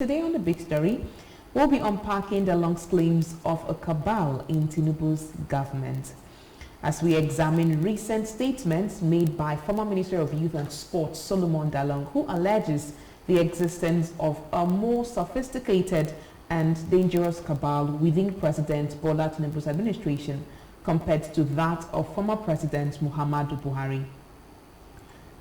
Today on the big story, we'll be unpacking Dalung'S claims of a cabal in Tinubu'S government. As we examine recent statements made by former Minister of Youth and Sports Solomon Dalung, who alleges the existence of a more sophisticated and dangerous cabal within President Bola Tinubu's administration compared to that of former President Muhammadu Buhari.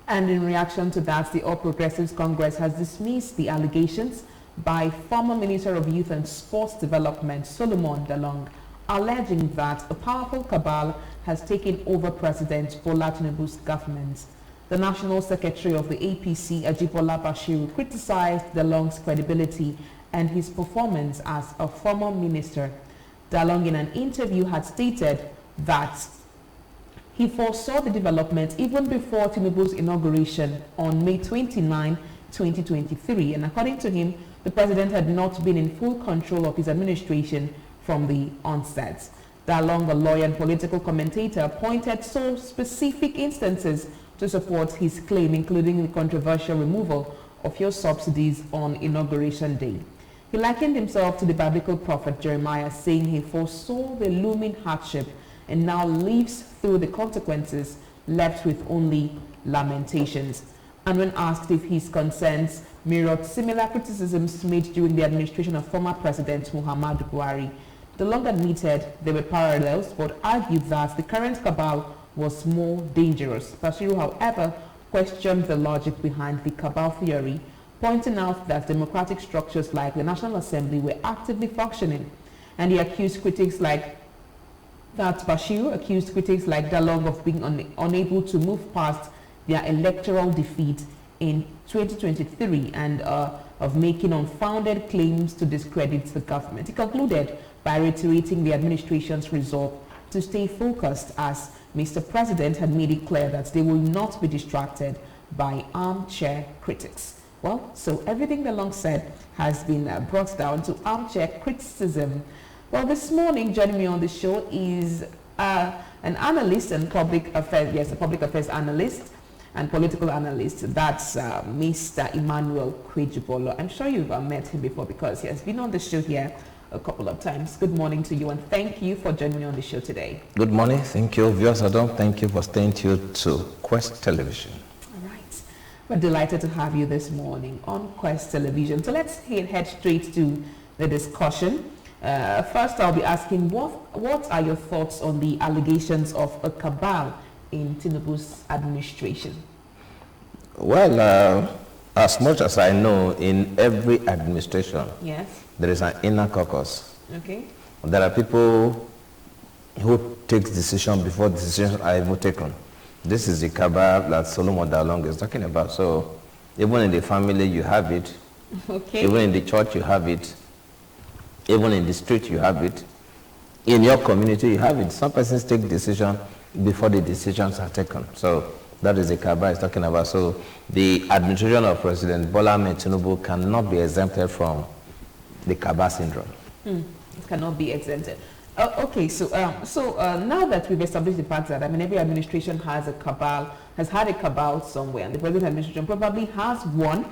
And in reaction to that, the All Progressives Congress has dismissed the allegations by former Minister of Youth and Sports Development Solomon Dalung, alleging that a powerful cabal has taken over President Bola Tinubu's government. The National Secretary of the APC, Kuejebola, criticized Dalung's credibility and his performance as a former minister. Dalung, in an interview, had stated that he foresaw the development even before Tinubu's inauguration on May 29, 2023, and according to him, the president had not been in full control of his administration from the onset. Dalung, a lawyer and political commentator, pointed to specific instances to support his claim, including the controversial removal of fuel subsidies on Inauguration Day. He likened himself to the biblical prophet Jeremiah, saying he foresaw the looming hardship and now lives through the consequences, left with only lamentations. And when asked if his concerns mirrored similar criticisms made during the administration of former President Muhammadu Buhari, Dalung admitted there were parallels, but argued that the current cabal was more dangerous. Basiru, however, questioned the logic behind the cabal theory, pointing out that democratic structures like the National Assembly were actively functioning, and he accused critics like Dalung of being unable to move past their electoral defeat in 2023 and of making unfounded claims to discredit the government. He concluded by reiterating the administration's resolve to stay focused, as Mr. President had made it clear that they will not be distracted by armchair critics. Well, so everything Dalung said has been brought down to armchair criticism. Well, this morning, joining me on the show is an analyst and public affairs analyst and political analyst. That's Mr. Emmanuel Kuejebola. I'm sure you've met him before because he has been on the show here a couple of times. Good morning to you, and thank you for joining me on the show today. Good morning. Thank you, viewers. Thank you for staying tuned to Quest Television. All right. We're delighted to have you this morning on Quest Television. So let's head straight to the discussion. First, I'll be asking, what are your thoughts on the allegations of a cabal in Tinubu's administration? Well, as much as I know, in every administration, yes, there is an inner caucus. Okay. There are people who take decisions before decisions are even taken. This is the cabal that Solomon Dalung is talking about. So even in the family, you have it. Okay. Even in the church, you have it. Even in the street, you have it. In your community, you have it. Some persons take decisions before the decisions are taken. So that is the cabal is talking about. So the administration of President Bola Tinubu cannot be exempted from the cabal syndrome. It cannot be exempted. Okay, so now that we've established the fact that every administration has had a cabal somewhere, and the present administration probably has one.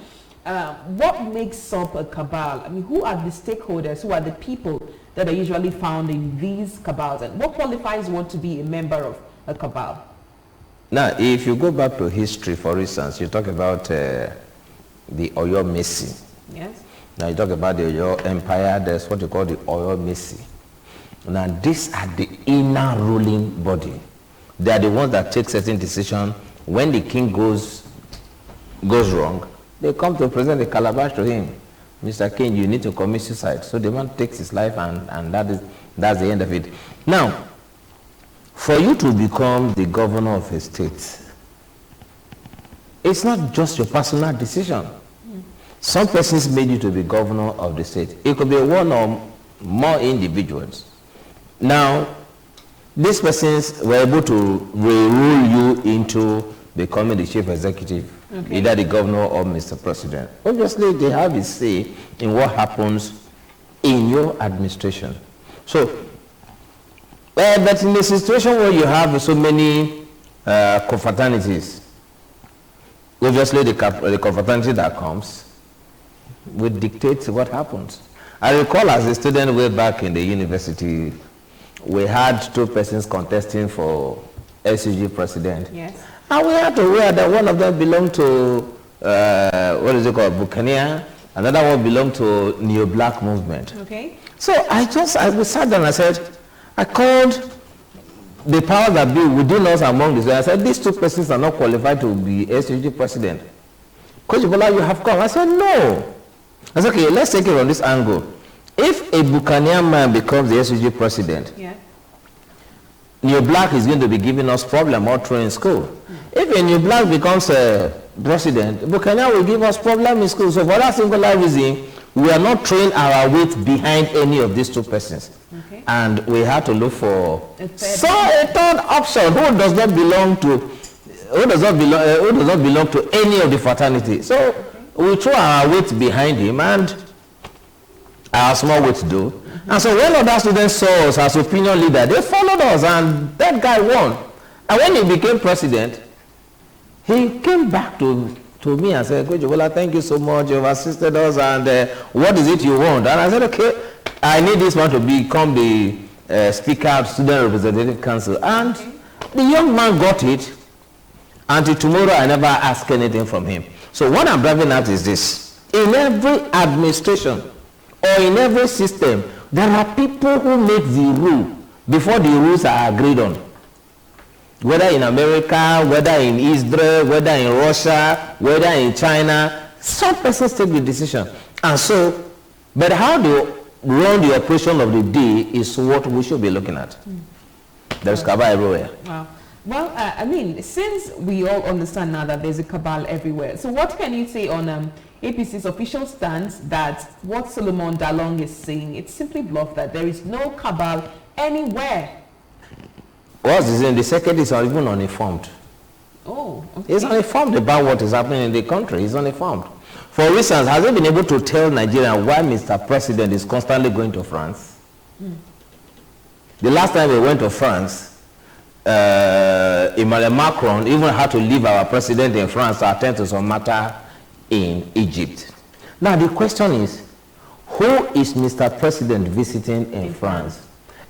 What makes up a cabal? Who are the stakeholders? Who are the people that are usually found in these cabals? And what qualifies one to be a member of a cabal? Now, if you go back to history, for instance, you talk about the Oyo Messi. Yes. Now, you talk about the Oyo Empire, there's what you call the Oyo Messi. Now, these are the inner ruling body. They are the ones that take certain decisions. When the king goes wrong, they come to present the calabash to him. Mr. King, you need to commit suicide. So the man takes his life, and that's the end of it. Now, for you to become the governor of a state, it's not just your personal decision. Some persons made you to be governor of the state. It could be one or more individuals. Now, these persons were able to rule you into becoming the chief executive, okay, either the governor or Mr. President. Obviously, they have a say in what happens in your administration. So, but in a situation where you have so many confraternities, obviously the confraternity that comes will dictate what happens. I recall as a student way back in the university, we had 2 persons contesting for SUG president. Yes. And we had to wear that one of them belonged to, what is it called, Buccaneer. Another one belonged to Neo-Black movement. Okay. So we sat down and I said, I called the power that be within us among this. I said, these 2 persons are not qualified to be SUG president. Kuejebola, you have come. I said, no. I said, okay, let's take it from this angle. If a Buccaneer man becomes the SUG president, yeah, Neo-Black is going to be giving us problem all through in school. If a Neo-Black becomes a president, Buccaneer will give us problem in school. So for that singular reason, we are not throwing our weight behind any of these 2 persons. Okay. And we had to look for a third option who does not belong to any of the fraternity. So we throw our weight behind him and our small weight do. And so when other students saw us as opinion leader, they followed us and that guy won. And when he became president, he came back to me and said, Kuejebola, thank you so much, you've assisted us, and what is it you want? And I said, okay, I need this man to become the Speaker of Student Representative Council. And the young man got it. Until tomorrow, I never ask anything from him. So what I'm driving at is this. In every administration or in every system, there are people who make the rule before the rules are agreed on. Whether in America, whether in Israel, whether in Russia, whether in China, some persons take the decision. And so, but how they run the operation of the day is what we should be looking at. There's cabal everywhere. Wow. Well, I mean, since we all understand now that there's a cabal everywhere, so what can you say on APC's official stance that what Solomon Dalung is saying, it's simply bluff, that there is no cabal anywhere? What's the saying? The secretary is even uninformed. Oh, okay. He's uninformed about what is happening in the country. He's uninformed. For instance, has he been able to tell Nigeria why Mr. President is constantly going to France? The last time we went to France, Emmanuel Macron even had to leave our president in France to attend to some matter in Egypt. Now the question is, who is Mr. President visiting in France?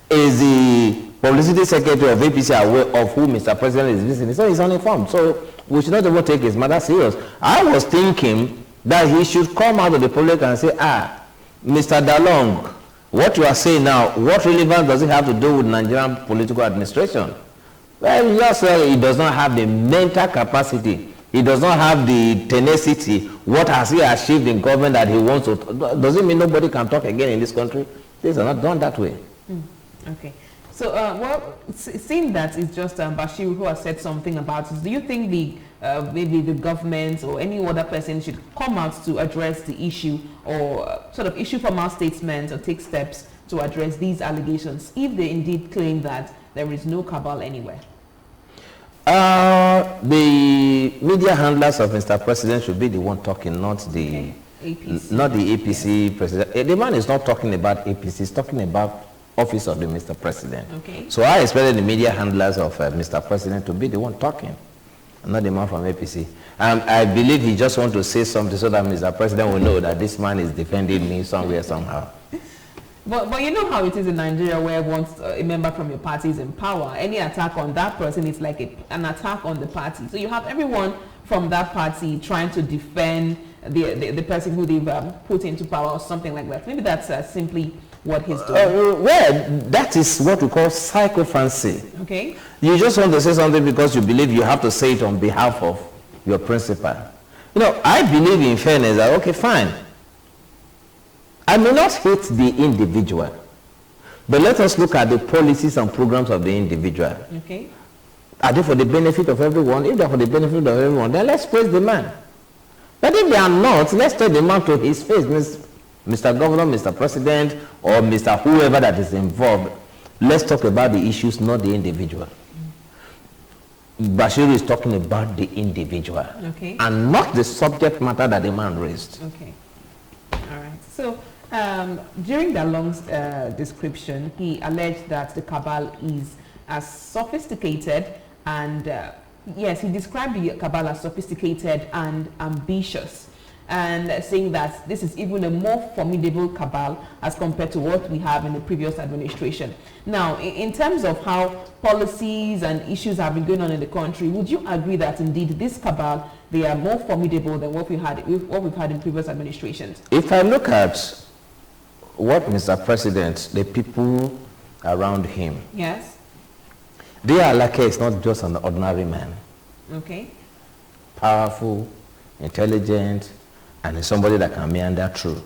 Is the publicity secretary of APC aware of who Mr. President is visiting? So he's uninformed. So we should not even take his matter serious. I was thinking that he should come out of the public and say, Mr. Dalung, what you are saying now, what relevance does it have to do with Nigerian political administration? Well, just he does not have the mental capacity. He does not have the tenacity. What has he achieved in government that he wants to? Does it mean nobody can talk again in this country? Things are not done that way. Okay. So, well, seeing that it's just Bashir who has said something about it, do you think maybe the government or any other person should come out to address the issue, or sort of issue formal statements or take steps to address these allegations if they indeed claim that there is no cabal anywhere? The media handlers of Mr. President should be the one talking, not the APC. Not the APC president. The man is not talking about APC, he's talking about office of the Mr. President. Okay. So I expected the media handlers of Mr. President to be the one talking, not the man from APC. I believe he just wants to say something so that Mr. President will know that this man is defending me somewhere, somehow. But you know how it is in Nigeria, where once a member from your party is in power, any attack on that person is like an attack on the party. So you have everyone from that party trying to defend the person who they've put into power or something like that. Maybe that's simply what he's doing. Well, that is what we call sycophancy. Okay. You just want to say something because you believe you have to say it on behalf of your principal. You know, I believe in fairness. That, okay, fine. I may not hate the individual, but let us look at the policies and programs of the individual. Okay. Are they for the benefit of everyone? If they're for the benefit of everyone, then let's praise the man. But if they are not, let's tell the man to his face, Mr. Governor, Mr. President, or Mr. whoever that is involved. Let's talk about the issues, not the individual. Bashir is talking about the individual, okay, and not the subject matter that the man raised. Okay. All right. So, during Dalung's description, he alleged that the cabal is as sophisticated and, yes, he described the cabal as sophisticated and ambitious. and saying that this is even a more formidable cabal as compared to what we have in the previous administration. Now, in terms of how policies and issues have been going on in the country, would you agree that indeed this cabal, they are more formidable than what we've had in previous administrations? If I look at what Mr. President, the people around him, yes, they are like he's not just an ordinary man. Okay. Powerful, intelligent, and somebody that can meander through.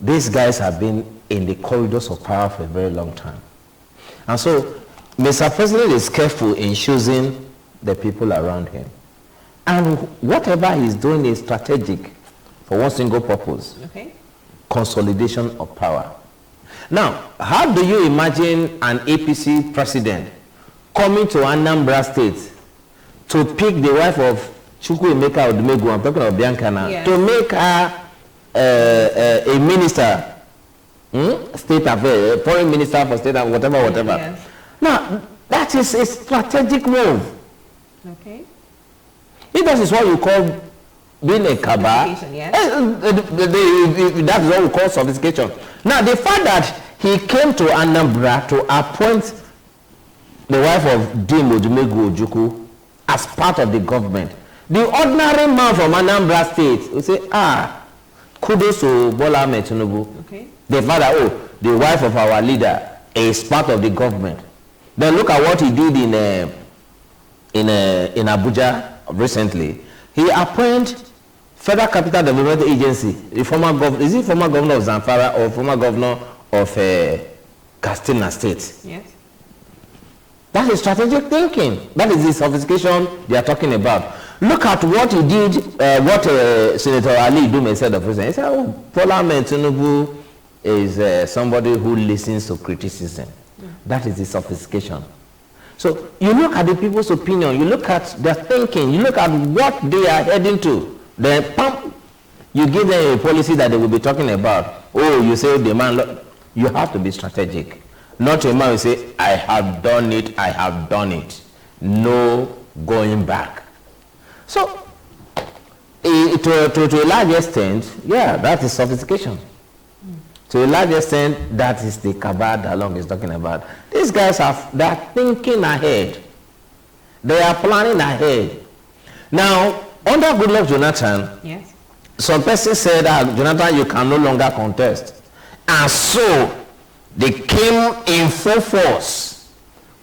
These guys have been in the corridors of power for a very long time. And so, Mr. President is careful in choosing the people around him. And whatever he's doing is strategic for one single purpose. Okay. Consolidation of power. Now, how do you imagine an APC president coming to Anambra State to pick the wife of Chukwuemeka Odumegwu, I'm talking of Bianca now, yes, to make her a minister, state affairs, foreign minister for state and whatever. Yes. Now, that is a strategic move. Okay. If that is what you call being a cabal, Yes. That is what we call sophistication. Now, the fact that he came to Anambra to appoint the wife of Dim Odumegwu Ojukwu as part of the government, the ordinary man from Anambra State will say, kudos to Bola Ahmed Tinubu. Okay. The father, the wife of our leader is part of the government. Then look at what he did in Abuja recently. He appointed Federal Capital Development Agency, the former governor, is he former governor of Zamfara or former governor of Katsina State? Yes. That is strategic thinking. That is the sophistication they are talking about. Look at what he did, what Senator Ali Dume said of president. He said, Bola Ahmed Tinubu is somebody who listens to criticism. That is the sophistication. So you look at the people's opinion, you look at their thinking, you look at what they are heading to. Then, you give them a policy that they will be talking about. You say the man, you have to be strategic. Not a man will say, I have done it, I have done it. No going back. So, to a large extent, yeah, that is sophistication. To a large extent, that is the Cabal Dalung is talking about. These guys they are thinking ahead. They are planning ahead. Now, under Goodluck Jonathan, yes, some person said that Jonathan, you can no longer contest. And so, they came in full force,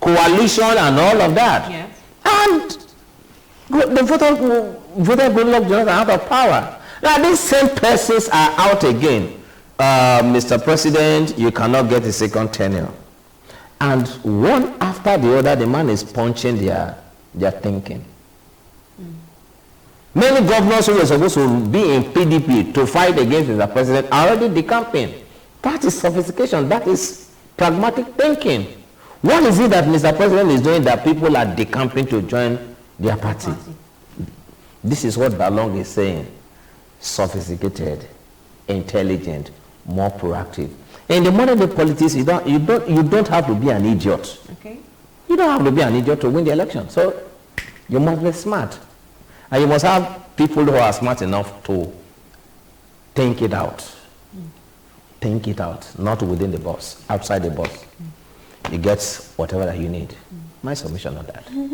coalition and all of that. yes, And they voted Goodluck Jonathan out of power. Now, these same persons are out again. Mr. President, you cannot get a second tenure. And one after the other, the man is punching their thinking. Many governors who were supposed to be in PDP to fight against the president are already decamping. That is sophistication. That is pragmatic thinking. What is it that Mr. President is doing that people are decamping to join their party? This is what Dalung is saying. Sophisticated, intelligent, more proactive. In the modern day politics, you don't have to be an idiot. okay, You don't have to be an idiot to win the election. So you must be smart. And you must have people who are smart enough to think it out. Think it out, not within the box, outside the box. You get whatever that you need. My submission on that.